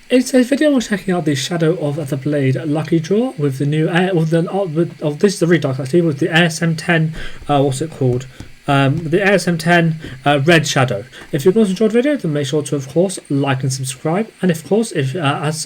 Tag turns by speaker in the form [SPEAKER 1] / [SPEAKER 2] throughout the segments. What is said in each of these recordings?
[SPEAKER 1] In today's video, we're checking out the Shadow of the Blade lucky draw with the new this is the redox actually with the ASM10 what's it called? The ASM10 Red Shadow. If you guys enjoyed the video, then make sure to of course like and subscribe. And of course, if you got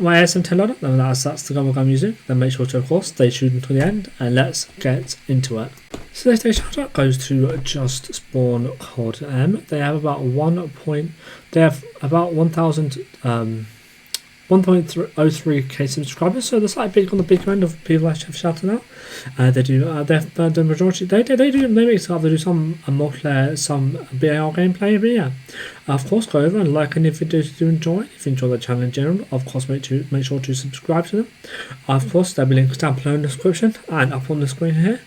[SPEAKER 1] my ASM10 loadout, then that's the gun I'm using. Then make sure to of course stay tuned until the end, and let's get into it. So today's shout out goes to Just Spawn CODM. They have about 1.03k subscribers, so they're slightly big on the bigger end of people I have shouted out. They do the majority. They mix up. They do some multiplayer, some BAR gameplay. But yeah, of course, go over and like any videos you do enjoy. If you enjoy the channel in general, of course, make sure to subscribe to them. Of course, there'll be links down below in the description and up on the screen here.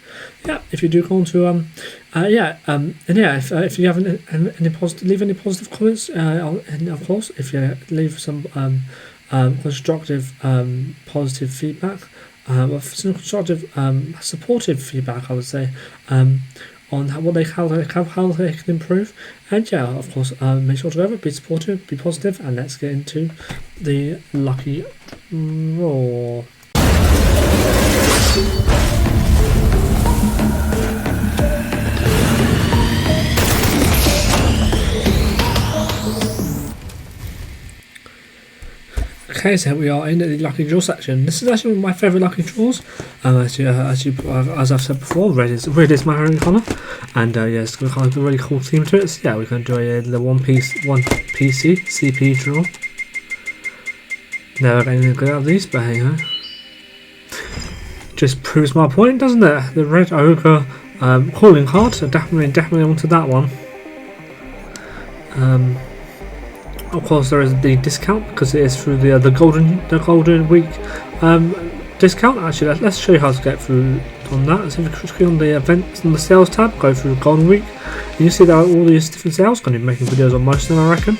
[SPEAKER 1] Yeah, if you do go on to if you have any positive, leave any positive comments. And of course, if you leave some constructive, positive feedback, or some constructive, supportive feedback, I would say, on how they can improve. And yeah, of course, make sure to go over, be supportive, be positive, and let's get into the lucky draw. Okay, so here we are in the lucky draw section. This is actually one of my favourite lucky draws. As I've said before, red is my favorite colour, and yeah, it's got kind of a really cool theme to it. So yeah, we can do the one PC CP draw. Never got anything good out of these, but hey ho. Just proves my point, doesn't it? The red ogre calling card. So definitely wanted that one. Of course, there is the discount because it is through the golden week discount. Actually, let's show you how to get through on that. So if you click on the events and the sales tab, go through golden week, and you see there are all these different sales. Going to be making videos on most of them, I reckon.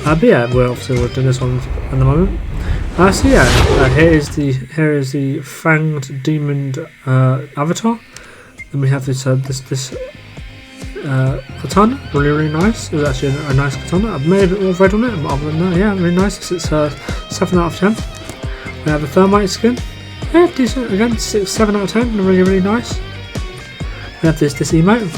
[SPEAKER 1] But yeah, we're doing this one at the moment. So yeah, here is the fanged demon avatar. Then we have this katana, really nice. It's actually a nice katana. I've made a bit more red on it, but other than that, yeah, really nice. It's 7 out of 10. We have a thermite skin, yeah, decent again, 7 out of 10, really nice. We have this emote.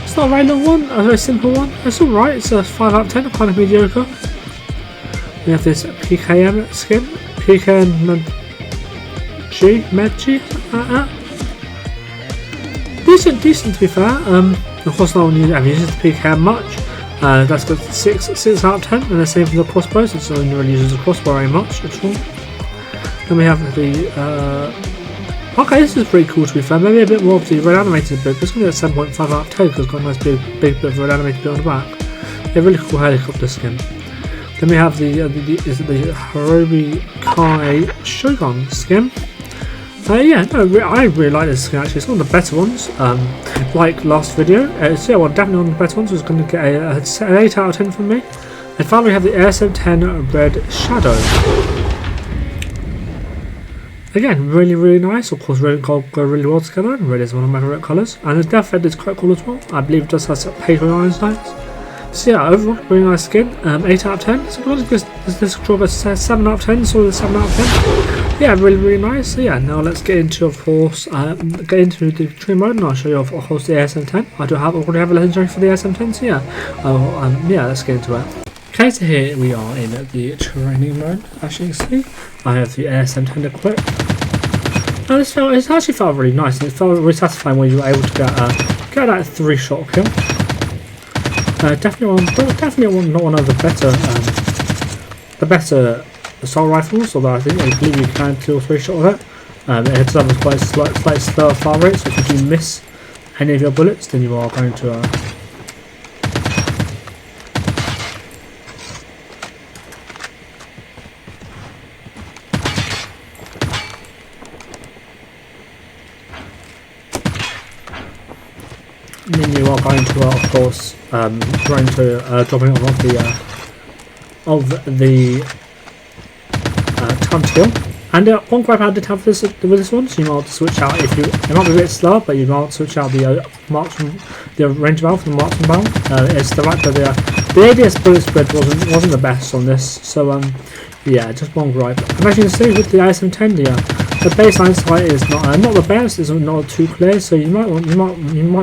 [SPEAKER 1] It's not a very long one, a very simple one. It's alright. It's a 5 out of 10, kind of mediocre. We have this PKM skin, PKM Medji, like that. Decent to be fair. Of course, no one I've used the PKM much. That's got 6 out of 10, and the same for the crossbows. It's only really uses the crossbow very much at all. Then we have the okay, this is pretty cool to be fair. Maybe a bit more of the red animated bit. It's going to be a 7.5 out of 10 because it's got a nice big bit of red animated bit on the back. A really cool helicopter skin. Then we have the Hirobi Kai Shogun skin. Yeah, no, I really like this skin actually. It's one of the better ones. Like last video, it's definitely one of the better ones. It's going to get an 8 out of 10 from me. And finally, we have the ASM10 Red Shadow. Again, really nice. Of course, red and gold go really well together, and red is one of my favourite colours. And the death head is quite cool as well. I believe it does have paper iron sights. So yeah, overall, really nice skin. 8 out of 10. So this draw a 7 out of 10. So the 7 out of 10. Yeah, really nice. So yeah, now let's get into, of course, the tree mode, and I'll show you, of course, the ASM10. I already have a legendary for the ASM10. So yeah, yeah, let's get into it. Okay, so here we are in the training mode. As you can see, I have the ASM10 equipped. Now it actually felt really nice, and it felt really satisfying when you were able to get that 3-shot kill. Definitely one of the better assault rifles, although I believe you can kill 3-shot with it. It hits up with quite slight slower fire rate, so if you do miss any of your bullets, then you are going to of course, dropping it of the time skill. And one gripe I did have with this one, so you might want to switch out if you. It might be a bit slow, but you might want to switch out the marksman, the range valve from the marksman barrel. It's the fact that The ADS bullet spread wasn't the best on this, so yeah, just one gripe. And as you can see with the ASM10, the baseline sight is not the best, it's not too clear, so you might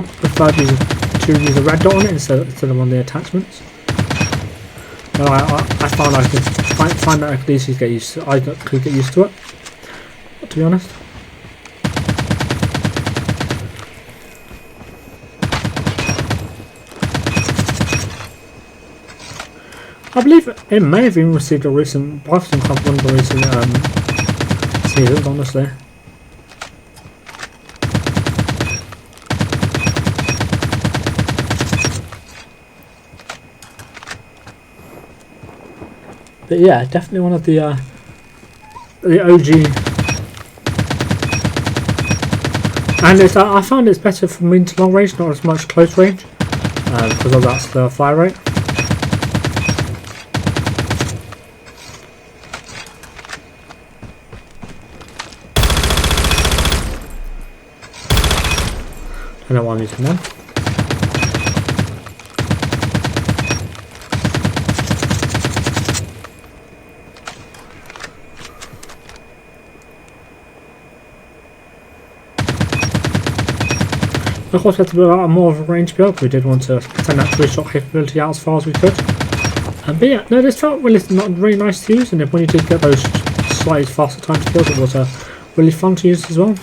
[SPEAKER 1] prefer to use a red dot on it instead of on the attachments. But I found I could find that I could easily get used to. I could get used to it, to be honest. I believe it may have even received a recent pricing from one of the recent seasons, honestly. But yeah, definitely one of the OG. And I found it's better for medium to long range, not as much close range, because of that's the fire rate. I don't want to use them. Of course, we had to build out more of a range build. We did want to extend that 3-shot capability out as far as we could. But yeah, no, this felt really nice to use, and when you did get those slightly faster time to kills, it was really fun to use as well.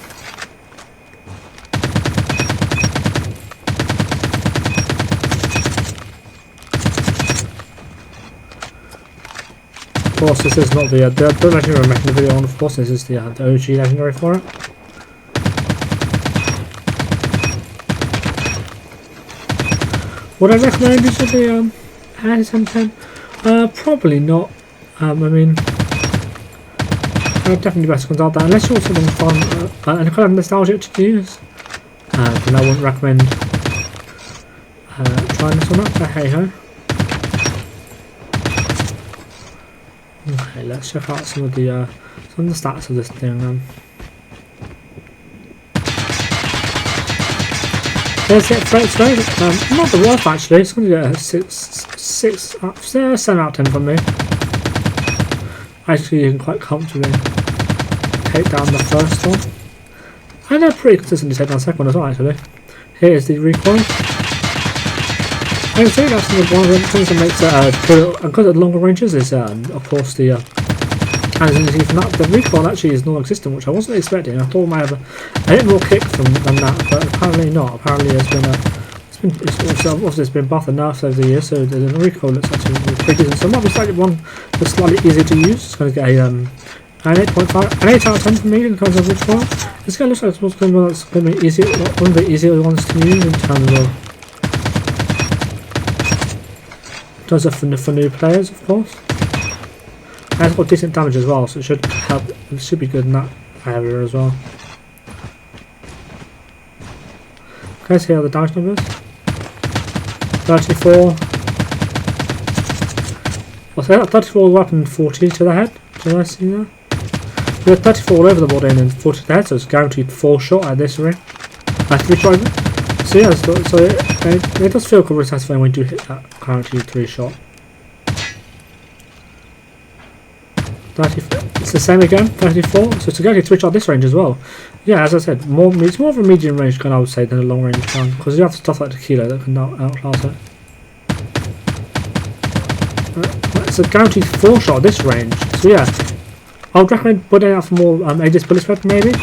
[SPEAKER 1] Of course, this is not the legendary we're making the video on. Of course, this is the OG legendary for it. Would I recommend using the ASM10? Probably not. I mean, definitely best ones out there unless you want something fun and kind of nostalgic to use. Then I wouldn't recommend trying this one out. But hey ho. Okay, let's check out some of the stats of this thing. There's it, folks. Not the worst actually. It's going to get a 7 out of 10 from me. Actually, you can quite comfortably take down the first one, and they're pretty consistently take down the second one as well. Actually, here's the recoil. I can say that's one of the things that makes it good at longer ranges is of course the as you can see from that, the recoil actually is non-existent, which I wasn't expecting. I thought it might have a bit more kick than that, but apparently not. Apparently it's been buffed and nerfed over the years, so the recoil looks actually pretty decent. So it might be slightly easier to use. It's going to get an 8.5, an 8 out of 10 for me in terms of recoil. This guy looks like it's going to be easier, one of the easier ones to use in terms of for new players, of course. And it's got decent damage as well, so it should help. It should be good in that area as well. Okay, so here are the damage numbers. 34. What's that? 34 weapon, 40 to the head. Did I see that? We have 34 all over the body and then 40 to the head, so it's guaranteed 4-shot at this rate. 3-shot. So yeah, so it does feel really satisfying when you do hit that guaranteed 3-shot. It's the same again, 34. So it's going to switch out this range as well. Yeah, as I said, it's more of a medium range gun, I would say, than a long range gun, because you have stuff like the kilo that can outclass it. It's a guaranteed 4-shot this range. So yeah, I would recommend putting out for more ADS bullet spread maybe,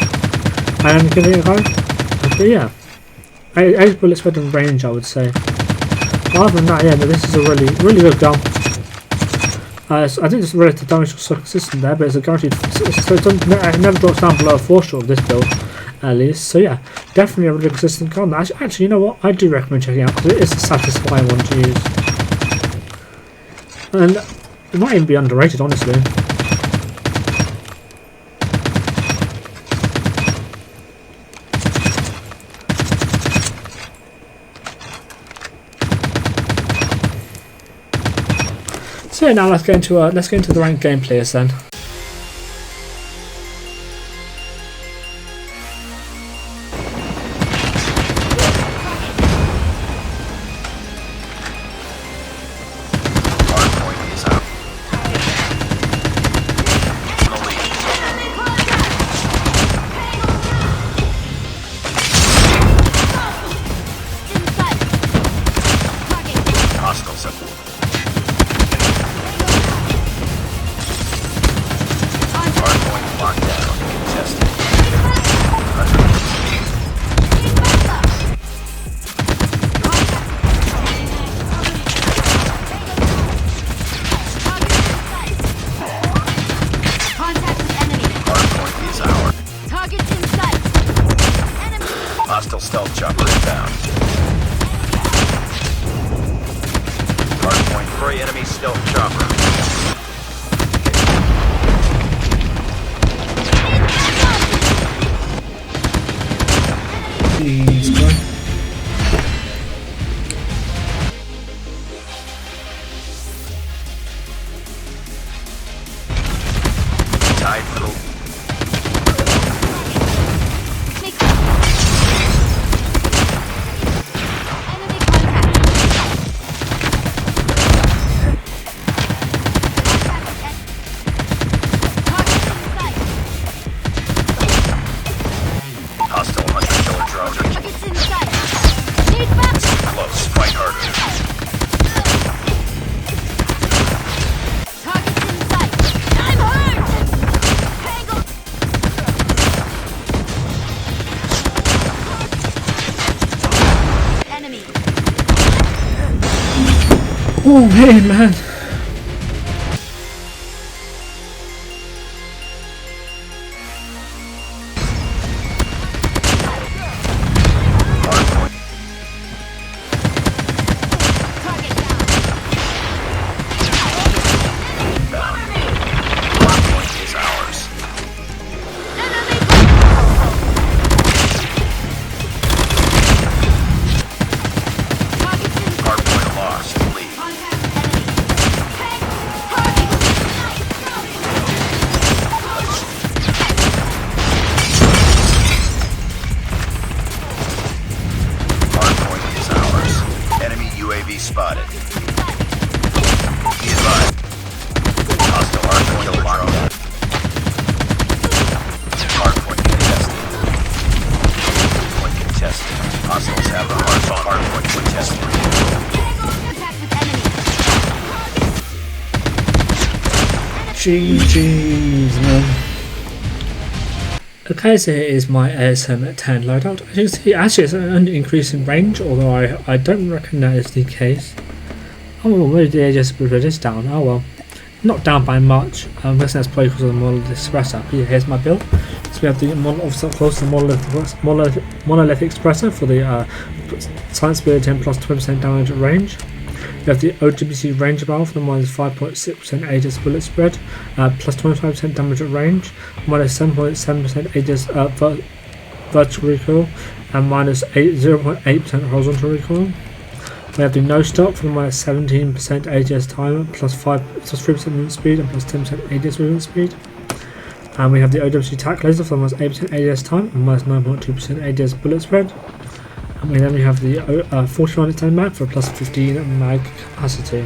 [SPEAKER 1] and giving it a go. But yeah, ADS bullet spread and range, I would say. But other than that, yeah, this is a really good gun. I think it's relative damage was so consistent there, but it's a guaranteed. It never drops down below a 4-shot of this build, at least. So yeah, definitely a really consistent gun. Actually, you know what? I do recommend checking out because it is a satisfying one to use, and it might even be underrated, honestly. So now let's get into the ranked gameplays then.
[SPEAKER 2] chopper.
[SPEAKER 1] Jeez, bro.
[SPEAKER 2] Tied for the hostile hunter killer drone. Close, fight harder.
[SPEAKER 1] Oh hey man.
[SPEAKER 2] Hardpoint is ours. Hardpoint lost. Lead. Hardpoint is ours. Enemy UAV spotted. Be advised. Hostile hardpoint killer drone. Hardpoint contested. Point contested. Hostiles have the hardpoint contested.
[SPEAKER 1] GG's man. Okay, so here is my ASM10 loadout. As you can see, actually it's an increase in range, although I don't reckon that is the case. Oh well, maybe the AS is down. Oh well, not down by much. I'm guessing that's probably because of the monolithic suppressor. But yeah, here's my build. So we have the monolithic suppressor for the science speed 10 plus 20% damage at range. We have the OWC range barrel for the minus 5.6% ADS bullet spread, plus 25% damage at range, minus 7.7% ADS vertical recoil, and minus 0.8% horizontal recoil. We have the no stop for the minus 17% ADS timer, plus 3% movement speed, and plus 10% ADS movement speed. And we have the OWC tac laser for the minus 8% ADS time, and minus 9.2% ADS bullet spread. And then we have the 40 mag for plus 15 mag capacity.